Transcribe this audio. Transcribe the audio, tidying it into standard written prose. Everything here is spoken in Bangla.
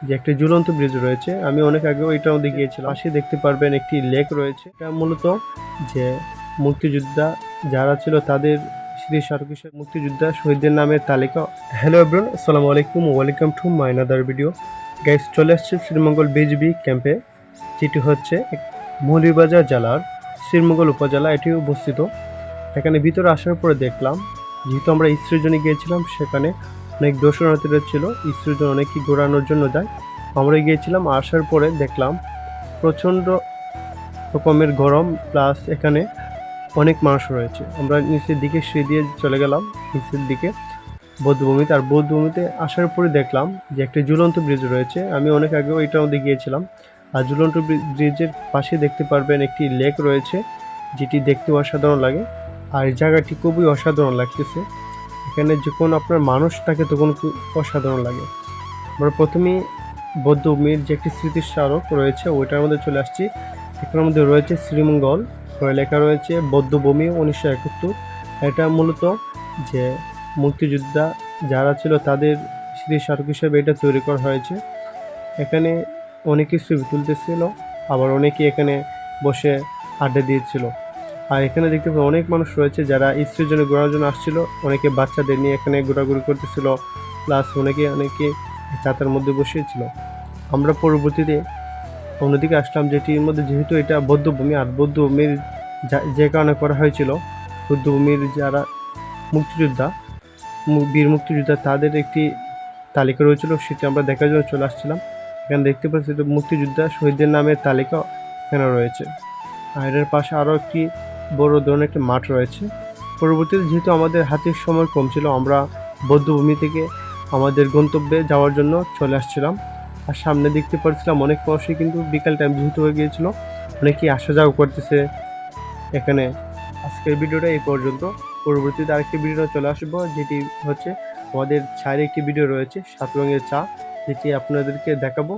যে একটি ঝুলন্ত ব্রিজ রয়েছে। আমি অনেক আগেও এটাও গিয়েছিলাম। পাশে দেখতে পারবেন একটি লেক রয়েছে। এটা মূলত যে মুক্তিযোদ্ধা যারা ছিল তাদের স্মৃতি স্মারক হিসেবে মুক্তিযোদ্ধা শহীদদের নামের তালিকা। হ্যালো এভরিওয়ান, আসসালামু আলাইকুম, welcome to my another video. Guys, চলে আসছে শ্রীমঙ্গল বিজিবি ক্যাম্পে, যেটি হচ্ছে মৌলভীবাজার জেলার শ্রীমঙ্গল উপজেলা এটি অবস্থিত। এখানে ভিতরে আসার পরে দেখলাম, যেহেতু আমরা ইসরোজনে গিয়েছিলাম, সেখানে অনেক দর্শনার্থীরা ছিল। ইসরোজন অনেকেই ঘোরানোর জন্য যায়। আমরা গিয়েছিলাম, আসার পরে দেখলাম প্রচণ্ড রকমের গরম, প্লাস এখানে অনেক মানুষ রয়েছে। আমরা নিচের দিকে সিঁড়ি দিয়ে চলে গেলাম নিচের দিকে বৌদ্ধভূমিতে। আর বৌদ্ধভূমিতে আসার পরে দেখলাম যে একটি ঝুলন্ত ব্রিজ রয়েছে। আমি অনেক আগেও এটাও গিয়েছিলাম। আর ঝুলন্ত ব্রিজের পাশে দেখতে পারবেন একটি লেক রয়েছে, যেটি দেখতে অসাধারণ লাগে। আর এই জায়গাটি খুবই অসাধারণ লাগতেছে। এখানে যখন আপনার মানুষ থাকে তখন খুব অসাধারণ লাগে। আমরা প্রথমেই বৌদ্ধভূমির যে একটি স্মৃতিস্মারক রয়েছে ওইটার মধ্যে চলে আসছি। এখানের মধ্যে রয়েছে শ্রীমঙ্গল, লেখা রয়েছে বৌদ্ধভূমি 1971। এটা মূলত যে মুক্তিযোদ্ধা যারা ছিল তাদের স্মৃতিস্মারক হিসেবে এটা তৈরি করা হয়েছে। এখানে অনেকে ছবি তুলতেছিল, আবার অনেকে এখানে বসে আড্ডা দিয়েছিল। আর এখানে দেখতে পাই অনেক মানুষ রয়েছে যারা ইসরোজনে ঘোরার জন্য আসছিল। অনেকে বাচ্চাদের নিয়ে এখানে ঘোরাঘুরি করতেছিল, প্লাস অনেকে ছাতার মধ্যে বসেছিল। আমরা পরবর্তীতে অন্যদিকে আসলাম, যেটির মধ্যে যেহেতু এটা বৌদ্ধভূমি, আর বৌদ্ধভূমির যে কারণে করা হয়েছিল, বৌদ্ধভূমির যারা মুক্তিযোদ্ধা বীর মুক্তিযোদ্ধা তাদের একটি তালিকা রয়েছিল, সেটি আমরা দেখার জন্য চলে আসছিলাম। এখানে দেখতে পাচ্ছি মুক্তিযোদ্ধা শহীদদের নামের তালিকা এখানে রয়েছে। আর এর পাশে আরও একটি বড় ধরনের একটি মাঠ রয়েছে। পরবর্তীতে যেহেতু আমাদের হাতে সময় কম ছিল, আমরা বৌদ্ধভূমি থেকে আমাদের গন্তব্যে যাওয়ার জন্য চলে আসছিলাম। আর সামনে দেখতে পাচ্ছিলাম অনেক মানুষই কিন্তু বিকাল টাইম যেহেতু হয়ে গিয়েছিল, অনেকেই আসা যাওয়া করতেছে এখানে। আজকের ভিডিওটা এই পর্যন্ত। পরবর্তীতে আরেকটি ভিডিও চলে আসবো, যেটি হচ্ছে আমাদের চায়ের একটি ভিডিও রয়েছে 7 রঙের চা, যেটি আপনাদেরকে দেখাবো।